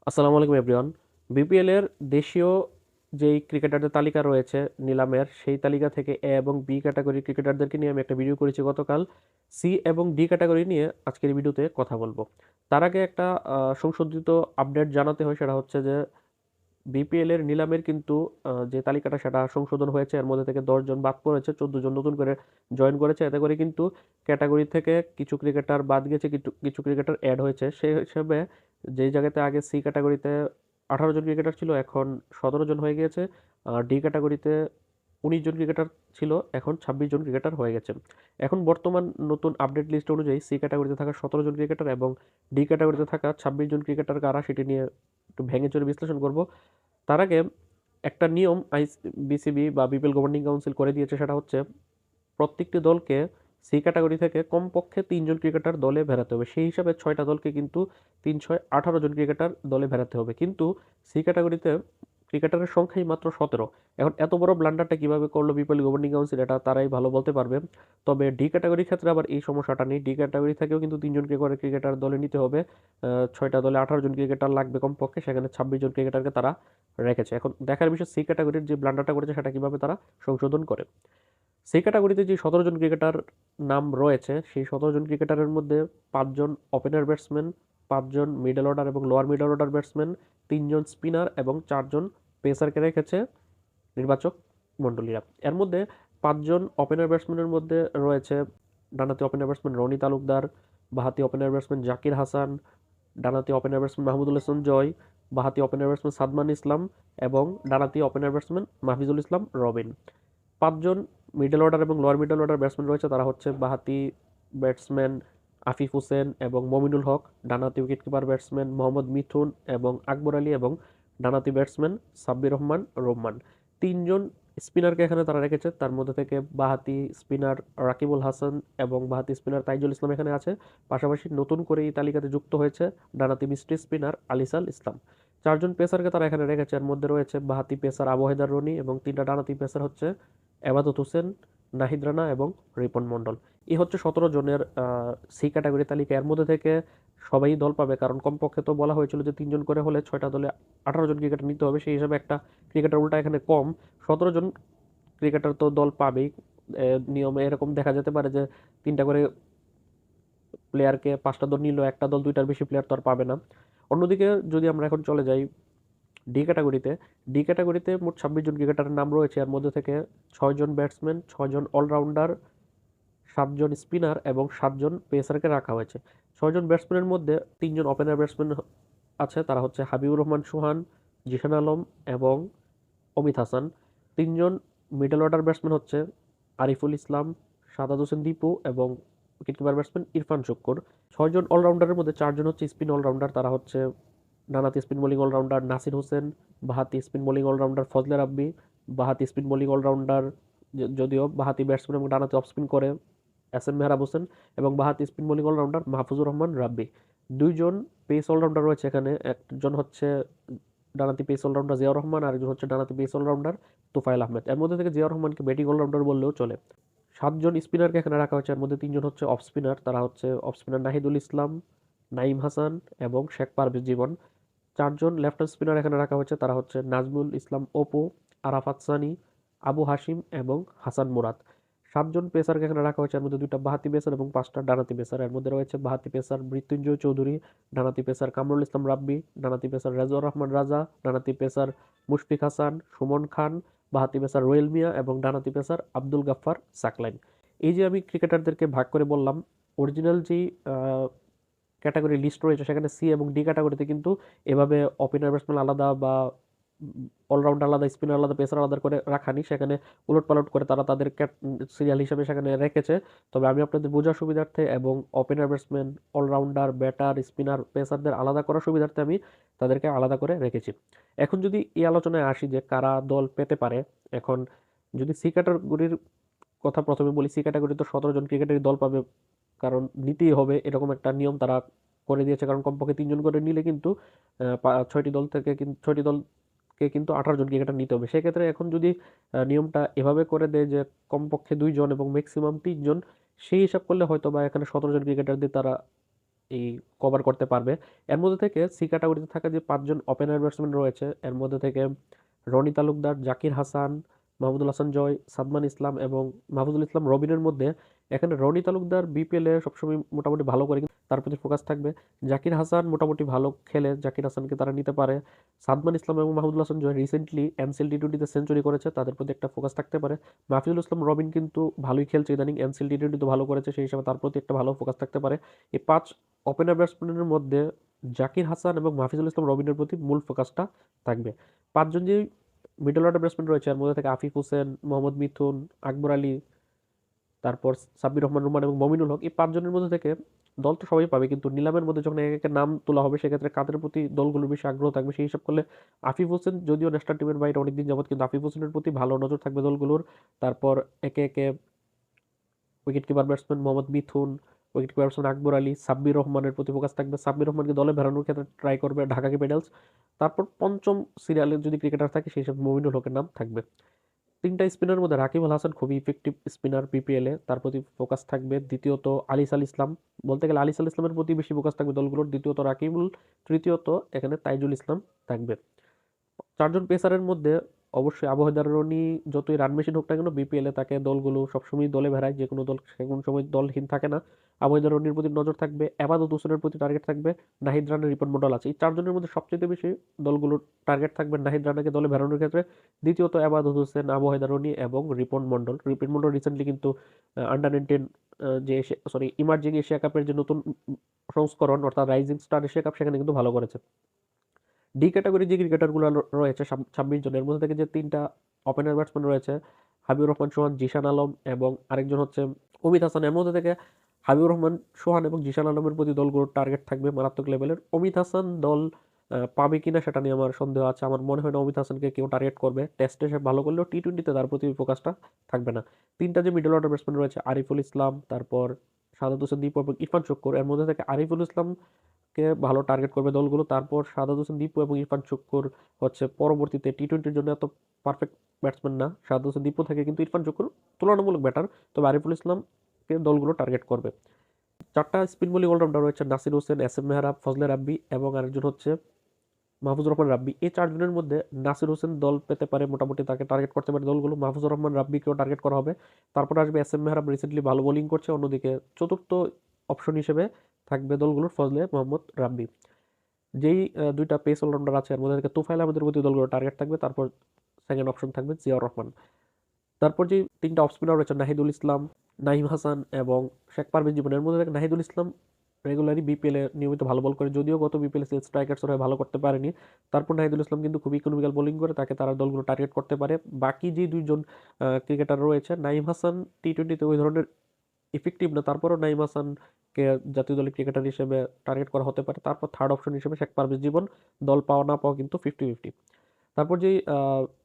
আসসালামু আলাইকুম everyone. BPL এর দেশীয় যেই ক্রিকেটারদের তালিকা রয়েছে নিলামের, সেই তালিকা থেকে এ এবং বি ক্যাটাগরি ক্রিকেটারদেরকে নিয়ে আমি একটা ভিডিও করেছি গতকাল। সি এবং ডি ক্যাটাগরি নিয়ে আজকের এই ভিডিওতে কথা বলবো। তার আগে একটা সংশোধিত আপডেট জানাতে হয়, সেটা হচ্ছে যে বিপিএল এর নিলামের কিন্তু যে তালিকাটা সেটা সংশোধন হয়েছে। এর মধ্যে থেকে 10 জন বাদ পড়েছে, 14 জন নতুন করে জয়েন করেছে। এতে করে কিন্তু ক্যাটাগরি থেকে কিছু ক্রিকেটার বাদ গেছে, কিছু কিছু ক্রিকেটার অ্যাড হয়েছে। সেই হিসেবে যেই জায়গাতে আগে সি ক্যাটাগরিতে 18 জন ক্রিকেটার ছিল, এখন 17 জন হয়ে গিয়েছে। আর ডি ক্যাটাগরিতে 19 জন ক্রিকেটার ছিল, এখন 26 জন ক্রিকেটার হয়ে গেছে। এখন বর্তমান নতুন আপডেট লিস্ট অনুযায়ী সি ক্যাটাগরিতে থাকা 17 জন ক্রিকেটার এবং ডি ক্যাটাগরিতে থাকা 26 জন ক্রিকেটার কারা, সেটি নিয়ে একটু ভেঙে চুরে বিশ্লেষণ করব। তার আগে একটা নিয়ম বিসিবি বা বিপিএল গভর্নিং কাউন্সিল করে দিয়েছে, সেটা হচ্ছে প্রত্যেকটি দলকে সি ক্যাটাগরি থেকে কমপক্ষে 3 জন ক্রিকেটার দলে ভেড়াতে হবে। সেই হিসাবে 6টা দলকে কিন্তু 3 6 18 জন ক্রিকেটার দলে ভেড়াতে হবে। কিন্তু সি ক্যাটাগরিতে ক্রিকেটারের সংখ্যাই মাত্র 17। এখন এত বড় ব্লান্ডারটা কিভাবে করলো বিপিএল গভর্নিং কাউন্সিল, এটা তারাই ভালো বলতে পারবে। তবে ডি ক্যাটাগরির ক্ষেত্রে আবার এই সমস্যাটা নেই। ডি ক্যাটাগরি থেকেও কিন্তু 3 জন করে ক্রিকেটার দলে নিতে হবে। 6টা দলে 18 জন ক্রিকেটার লাগবে কমপক্ষে, সেখানে 26 জন ক্রিকেটারকে তারা রেখেছে। এখন দেখার বিষয় সি ক্যাটাগরির যে ব্লান্ডারটা করেছে সেটা কিভাবে তারা সংশোধন করে। সেই ক্যাটাগরিতে যে 17 জন ক্রিকেটার নাম রয়েছে, সেই 17 জন ক্রিকেটারের মধ্যে 5 জন ওপেনার ব্যাটসম্যান, 5 জন মিডল অর্ডার এবং লোয়ার মিডল অর্ডার ব্যাটসম্যান, 3 জন স্পিনার এবং 4 জন পেসারকে রেখেছে নির্বাচক মণ্ডলীরা। এর মধ্যে 5 জন ওপেনার ব্যাটসম্যানের মধ্যে রয়েছে ডানহাতি ওপেনার ব্যাটসম্যান রনি তালুকদার, বাঁহাতি ওপেনার ব্যাটসম্যান জাকির হাসান, ডানহাতি ওপেনার ব্যাটসম্যান মাহমুদুল হাসান জয়, বাঁহাতি ওপেনার ব্যাটসম্যান সাদমান ইসলাম এবং ডানহাতি ওপেনার ব্যাটসম্যান মাহফিজুল ইসলাম রবিন। 5 জন মিডল অর্ডার এবং লোয়ার মিডল অর্ডার ব্যাটসম্যান রয়েছে, তারা হচ্ছে বাঁহাতি ব্যাটসম্যান আফিফ হোসেন এবং মমিনুল হক, ডানহাতি উইকেটকিপার ব্যাটসম্যান মোহাম্মদ মিথুন এবং আকবর আলী এবং ডানহাতি ব্যাটসম্যান সাব্বির রহমান রহমান। 3 জন স্পিনারকে এখানে তারা রেখেছে, তার মধ্যে থেকে বাঁহাতি স্পিনার রাকিবুল হাসান এবং বাঁহাতি স্পিনার তাইজুল ইসলাম এখানে আছে। পাশাপাশি নতুন করে এই তালিকাতে যুক্ত হয়েছে ডানহাতি মিস্ট্রি স্পিনার আলিসাল ইসলাম। 4 জন পেসারকে তারা এখানে রেখেছে। এর মধ্যে রয়েছে বাঁহাতি পেসার আবু হায়দার রনি এবং 3টা ডানহাতি পেসার হচ্ছে এবাদত হোসেন, নাহিদ রানা এবং রিপন মণ্ডল। এই হচ্ছে 17 জনের সি ক্যাটাগরি তালিকা। এর মধ্যে থেকে সবাই দল পাবে, কারণ কমপক্ষে তো বলা হয়েছিল যে 3 জন করে হলে 6টা দলে 18 জন ক্রিকেটার নিতে হবে। সেই হিসাবে একটা ক্রিকেটার উল্টা এখানে কম। 17 জন ক্রিকেটার তো দল পাবেই। নিয়মে এরকম দেখা যেতে পারে যে 3টা করে প্লেয়ারকে 5টা দল নিল, একটা দল 2টার বেশি প্লেয়ার তো আর পাবে না। অন্যদিকে যদি আমরা এখন চলে যাই ডি ক্যাটাগরিতে, ডি ক্যাটাগরিতে মোট 26 জন ক্রিকেটারের নাম রয়েছে। এর মধ্যে থেকে 6 জন ব্যাটসম্যান, 6 জন অলরাউন্ডার, 7 জন স্পিনার এবং 7 জন পেসারকে রাখা হয়েছে। 6 জন ব্যাটসম্যানের মধ্যে 3 জন ওপেনার ব্যাটসম্যান আছে, তারা হচ্ছে হাবিবুর রহমান সোহান, জিশান আলম এবং অমিত হাসান। 3 জন মিডল অর্ডার ব্যাটসম্যান হচ্ছে আরিফুল ইসলাম, সাদাত হোসেন দীপু এবং উইকেটকিপার ব্যাটসম্যান ইরফান শুক্কুর। 6 জন অলরাউন্ডারের মধ্যে 4 জন হচ্ছে স্পিন অলরাউন্ডার, তারা হচ্ছে ডানহাতি spin bowling allrounder Nasir Hossain, বাঁহাতি spin bowling allrounder Fazle Rabbi, বাঁহাতি স্পিন বোলিং অলরাউন্ডার যদিও বাঁহাতি ব্যাটসম্যান এবং ডানহাতি অফ স্পিন করে এস এম মেহরাব হোসেন এবং বাঁহাতি spin bowling allrounder Mahfuzur Rahman Rabbi. 2 জন পেস অলরাউন্ডার রয়েছে এখানে, একজন হচ্ছে ডানহাতি পেস অলরাউন্ডার জিয়াউর রহমান, আর একজন হচ্ছে ডানহাতি পেস অলরাউন্ডার তুফাইল আহমেদ। এর মধ্যে থেকে জিয়াউর রহমানকে ব্যাটিং অলরাউন্ডার বললেও চলে। 7 জন স্পিনারকে এখানে রাখা হয়েছে। এর মধ্যে 3 জন হচ্ছে অফ স্পিনার, তারা হচ্ছে অফ স্পিনার নাহিদুল ইসলাম, নাইম হাসান এবং শেখ পারভেজ জীবন। 4 জন লেফট হ্যান্ড স্পিনার এখানে রাখা হয়েছে, তারা হচ্ছে নাজমুল ইসলাম অপু, আরাফাত সানি, আবু হাশিম এবং হাসান মুরাদ। 7 জন পেসারকে এখানে রাখা হয়েছে। এর মধ্যে 2টা বাঁহাতি পেসার এবং 5টা ডানহাতি পেসার। এর মধ্যে রয়েছে বাঁহাতি পেসার মৃত্যুঞ্জয় চৌধুরী, ডানহাতি পেসার কামরুল ইসলাম রাব্বি, ডানহাতি পেসার রেজওয়ার রহমান রাজা, ডানহাতি পেসার মুশফিক হাসান, সুমন খান, বাঁহাতি পেসার রোয়েল মিয়া এবং ডানহাতি পেসার আব্দুল গাফফার সাকলাইন। এই যে আমি ক্রিকেটারদেরকে ভাগ করে বললাম, অরিজিনাল যেই ক্যাটাগরি লিস্ট রয়েছে সেখানে সি এবং ডি ক্যাটাগরিতে কিন্তু এভাবে ওপেনার ব্যাটসম্যান আলাদা বা অলরাউন্ডার আলাদা, স্পিনার আলাদা, পেসার আলাদা করে রাখানি। সেখানে উলটপালট করে তারা তাদের সিরিয়াল হিসাবে সেখানে রেখেছে। তবে আমি আপনাদের বোঝার সুবিধার্থে এবং opener batsman, allrounder, batter, spinner, পেসারদের আলাদা করার সুবিধার্থে আমি তাদেরকে আলাদা করে রেখেছি। এখন যদি এই আলোচনায় আসি যে কারা দল পেতে পারে, এখন যদি সি ক্যাটাগরির কথা প্রথমে বলি, সি ক্যাটাগরি তো 17 জন ক্রিকেটারই দল পাবে, কারণ নিতেই হবে এরকম একটা নিয়ম তারা করে দিয়েছে। কারণ কমপক্ষে 3 জন করে নিলে কিন্তু 6টি দলকে কিন্তু 18 জন ক্রিকেটার নিতে হবে। সেক্ষেত্রে এখন যদি নিয়মটা এভাবে করে দেয় যে কমপক্ষে 2 জন এবং ম্যাক্সিমাম 3 জন, সেই হিসাব করলে হয়তো বা এখানে 17 জন ক্রিকেটার দিয়ে তারা এই কভার করতে পারবে। এর মধ্যে থেকে সি ক্যাটাগরিতে থাকা যে 5 জন ওপেনার ব্যাটসম্যান রয়েছে এর মধ্যে থেকে রনি তালুকদার, জাকির হাসান, মাহমুদুল হাসান জয়, সাদমান ইসলাম এবং মাহফুজুল ইসলাম রবিনের মধ্যে এখানে রনি তালুকদার বিপিএলে সবসময় মোটামুটি ভালো করে, কিন্তু তার প্রতি ফোকাস থাকবে। জাকির হাসান মোটামুটি ভালো খেলে, জাকির হাসানকে তারা নিতে পারে। সাদমান ইসলাম এবং মাহমুদুল হাসান জয় রিসেন্টলি এনসিএল টি20তে সেঞ্চুরি করেছে, তাদের প্রতি একটা ফোকাস থাকতে পারে। মাহফুজুল ইসলাম রবিন কিন্তু ভালোই খেলছে ইদানিং, এনসিএল টি20 ভালো করেছে, সেই হিসাবে তার প্রতি একটা ভালো ফোকাস থাকতে পারে। এই 5 ওপেনার ব্যাটসম্যানের মধ্যে জাকির হাসান এবং মাহফুজুল ইসলাম রবিনের প্রতি মূল ফোকাসটা থাকবে। 5 জন যে মিডল অর্ডার ব্যাটসম্যান রয়েছে এর মধ্যে থেকে আফিফ হোসেন, মোহাম্মদ মিথুন, আকবর আলী, তারপর সাব্বির রহমান রুমান এবং মমিনুল হক, এই 5 জনের মধ্যে থেকে দল তো সবাই পাবে, কিন্তু নিলামের মধ্যে যখন এক একটা নাম তোলা হবে সেক্ষেত্রে কাদের প্রতি দলগুলোর বেশি আগ্রহ থাকবে সেই হিসাব করলে আফিফ হোসেন যদিও ন্যাশনাল টিমের বাইরে অনেকদিন যাবত, কিন্তু আফিফ হোসেনের প্রতি ভালো নজর থাকবে দলগুলোর। তারপর একে একে উইকেট কিপার ব্যাটসম্যান মোহাম্মদ মিথুন, wicket keeper batsman Akbar Ali, Sabbir রহমানের প্রতি ফোকাস থাকবে, সাব্বির রহমানকে দলে ভেড়ানোর ক্ষেত্রে ট্রাই করবে ঢাকা ক্যাপিটালস। তারপর পঞ্চম সিরিয়ালে যদি ক্রিকেটার থাকে সেই হিসাবে মমিনুল হকের নাম থাকবে। 3টা স্পিনারের মধ্যে রাকিব আল হাসান খুবই ইফেক্টিভ স্পিনার বিপিএলে, তার প্রতি ফোকাস থাকবে। দ্বিতীয়ত আলিস আল ইসলাম, বলতে গেলে আলিস আল ইসলামের প্রতি বেশি ফোকাস থাকবে দলগুলোর। দ্বিতীয়ত রাকিবুল, তৃতীয়ত এখানে তাইজুল ইসলাম থাকবে। 4 জন পেসারের মধ্যে অবশ্যই আবহাওয়া রনি যতই রান মেশিন হোক না কেন বিপিএলে তাকে দলগুলো সবসময় দলে ভেড়ায়, যে কোনো দল সে কোনো সময় দলহীন থাকে না। আবহাওয়া রনির প্রতি নজর থাকবে, এবাদত হোসেনের প্রতি টার্গেট থাকবে, নাহিদ রানার, রিপন মন্ডল আছে। এই 4 জনের মধ্যে সবচেয়ে বেশি দলগুলোর টার্গেট থাকবে নাহিদ রানাকে দলে ভেড়ানোর ক্ষেত্রে, দ্বিতীয়ত এবাদত হোসেন, আবহাওয়া রনি এবং রিপন মন্ডল। রিপন মন্ডল রিসেন্টলি কিন্তু আন্ডার 19 যে ইমার্জিং এশিয়া কাপের যে নতুন সংস্করণ অর্থাৎ রাইজিং স্টার এশিয়া কাপ সেখানে কিন্তু ভালো করেছে। ডি ক্যাটাগরি যে ক্রিকেটারগুলো রয়েছে 26 জনের মধ্যে থেকে যে 3টা ওপেনার ব্যাটসম্যান রয়েছে হাবিবুর রহমান সোহান, জিশান আলম এবং আরেকজন হচ্ছে অমিত হাসান, এর মধ্যে থেকে হাবিবুর রহমান সোহান এবং জিশান আলমের প্রতি দলগুলোর টার্গেট থাকবে মারাত্মক লেভেলের। অমিত হাসান দল পাবে কিনা সেটা নিয়ে আমার সন্দেহ আছে, আমার মনে হয় না অমিত হাসানকে কেউ টার্গেট করবে। টেস্টে সে ভালো করলেও টি20তে তার প্রতি ফোকাসটা থাকবে না। 3টা যে মিডল অর্ডার ব্যাটসম্যান রয়েছে আরিফুল ইসলাম, তারপর সাদাত হোসেন দীপু এবং ইরফান চক্কর, এর মধ্যে থেকে আরিফুল ইসলাম কে ভালো টার্গেট করবে দলগুলো। তারপর সাদাত হোসেন দীপু এবং ইরফান চক্কর হচ্ছে পরবর্তীতে টি20র জন্য এত পারফেক্ট ব্যাটসম্যান না, সাদাত হোসেন দীপু থেকে কিন্তু ইরফান চক্কর তুলনামূলক ব্যাটার, তবে আরিফুল ইসলামকে দলগুলো টার্গেট করবে। 4টা স্পিন বোলিং অলরাউন্ডার রয়েছে নাসির হোসেন, এস এম মেহরাব, ফজলে রাব্বি এবং আরেকজন হচ্ছে মাহফুজুর রহমান রাব্বি। এই 4 জনের মধ্যে নাসির হোসেন দল পেতে পারে, মোটামুটি তাকে টার্গেট করতে পারে দলগুলো। মাহফুজুর রহমান রাব্বিকেও টার্গেট করা হবে। তারপর আসবে এস এম মেহরাব, রিসেন্টলি ভালো বোলিং করছে। অন্যদিকে চতুর্থ অপশন হিসেবে থাকবে দলগুলোর ফজলে মোহাম্মদ রাব্বি। যেই 2টা পেস অলরাউন্ডার আছে এর মধ্যে থেকে তুফাইল আহমেদের প্রতি দলগুলো টার্গেট থাকবে। তারপর সেকেন্ড অপশন থাকবে জিয়াউর রহমান। তারপর যে 3টা অফ স্পিনার রয়েছে নাহিদুল ইসলাম, নাহিম হাসান এবং শেখ পারভেজ জীবন, এর মধ্যে থেকে নাহিদুল ইসলাম রেগুলারই বিপিএলে নিয়মিত ভালো বল করে, যদিও গত বিপিএল স্ট্রাইকার্স হয়ে ভালো করতে পারেনি। তারপর নাহিদুল ইসলাম কিন্তু খুব ইকোনমিক্যাল বোলিং করে, তাকে তারা দলগুলো টার্গেট করতে পারে। বাকি যে 2জন ক্রিকেটার রয়েছে, নাইম হাসান টি20তে ওই ধরনের ইফেক্টিভ না, তারপরও নাইম হাসানকে জাতীয় দলের ক্রিকেটার হিসেবে টার্গেট করা হতে পারে। তারপর থার্ড অপশন হিসেবে শেখ পারভেজ জীবন, দল পাওয়া না পাওয়া কিন্তু 50-50। তারপর যেই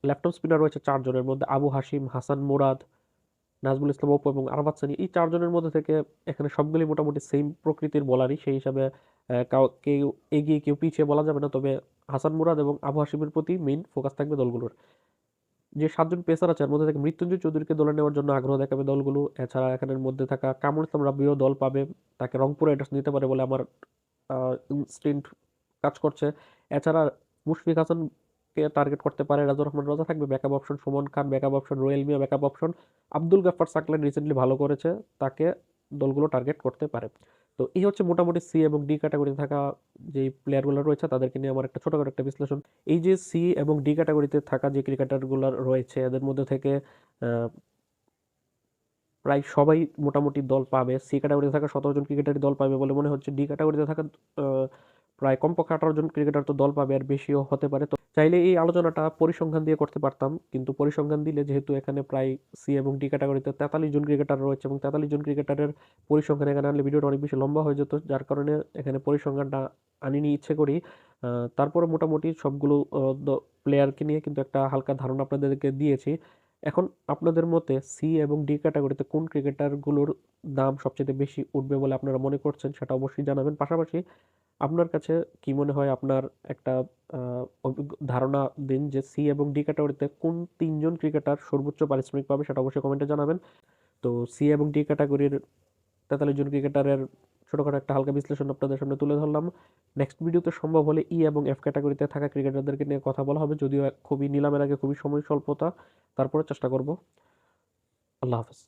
লেফট আর্ম স্পিনার রয়েছে 4 জনের মধ্যে আবু হাশিম, হাসান মুরাদ, নাজমুল ইসলাম অপু এবং আরাফাত সানি, এই 4 জনের মধ্যে থেকে এখানে সবগুলি মোটামুটি সেম প্রকৃতির বলারই, সেই হিসাবে কেউ এগিয়ে কেউ পিছিয়ে বলা যাবে না। তবে হাসান মুরাদ এবং আবু হাশিমের প্রতি মেইন ফোকাস থাকবে দলগুলোর। যে 7 জন পেসার আছে এর মধ্যে থেকে মৃত্যুঞ্জয় চৌধুরীকে দলে নেওয়ার জন্য আগ্রহ দেখাবে দলগুলো। এছাড়া এখানের মধ্যে থাকা কামরুল ইসলাম রাব্বিও দল পাবে, তাকে রংপুর রাইডার্স নিতে পারে বলে আমার ইনস্টিংক্ট কাজ করছে। এছাড়া মুশফিক হাসানকে টার্গেট করতে পারে রাজা রহমান রাজা, থাকবে backup option Suman Khan, backup option Royel Mia, backup option Abdul Gaffar Saklain recently ভালো করেছে, তাকে দলগুলো টার্গেট করতে পারে। তো এই হচ্ছে মোটামুটি সি এবং ডি ক্যাটাগরিতে থাকা যে প্লেয়ারগুলো রয়েছে তাদেরকে নিয়ে আমার একটা ছোটখাটো একটা বিশ্লেষণ। এই যে সি এবং ডি ক্যাটাগরিতে থাকা যে ক্রিকেটারগুলো রয়েছে এদের মধ্যে থেকে আহ, প্রায় সবাই মোটামুটি দল পাবে। সি ক্যাটাগরিতে থাকা 17 জন ক্রিকেটারই দল পাবে বলে মনে হচ্ছে। ডি ক্যাটাগরিতে থাকা প্রায় কমপক্ষে 18 জন ক্রিকেটার তো দল পাবে, আর বেশিও হতে পারে। তো চাইলে এই আলোচনাটা পরিসংখ্যান দিয়ে করতে পারতাম, কিন্তু পরিসংখ্যান দিলে যেহেতু এখানে প্রায় সি এবং ডি ক্যাটাগরিতে 43 জন ক্রিকেটার রয়েছে এবং 43 জন ক্রিকেটারের পরিসংখ্যান এখানে আনলে ভিডিওটা অনেক বেশি লম্বা হয়ে যেত, যার কারণে এখানে পরিসংখ্যানটা আনিনি ইচ্ছে করি। তারপরে মোটামুটি সবগুলো প্লেয়ারকে নিয়ে কিন্তু একটা হালকা ধারণা আপনাদেরকে দিয়েছি। এখন আপনাদের মতে সি এবং ডি ক্যাটাগরিতে কোন ক্রিকেটারগুলোর দাম সবচেয়ে বেশি উঠবে বলে আপনারা মনে করছেন সেটা অবশ্যই জানাবেন। পাশাপাশি আপনার কাছে কি মনে হয়, আপনার একটা ধারণা দিন যে সি এবং ডি ক্যাটাগরিতে কোন 3জন ক্রিকেটার সর্বোচ্চ পারিশ্রমিক পাবে, সেটা অবশ্যই কমেন্টে জানাবেন। তো সি এবং ডি ক্যাটাগরির 43 জন ক্রিকেটারের ছোটখাটো একটা হালকা বিশ্লেষণ আপনাদের সামনে তুলে ধরলাম। নেক্সট ভিডিওতে সম্ভব হলে ই এবং এফ ক্যাটাগরিতে থাকা ক্রিকেটারদেরকে নিয়ে কথা বলা হবে, যদিও খুবই নিলামের আগে খুবই সময় স্বল্পতা, তারপরে চেষ্টা করব। আল্লাহ হাফেজ।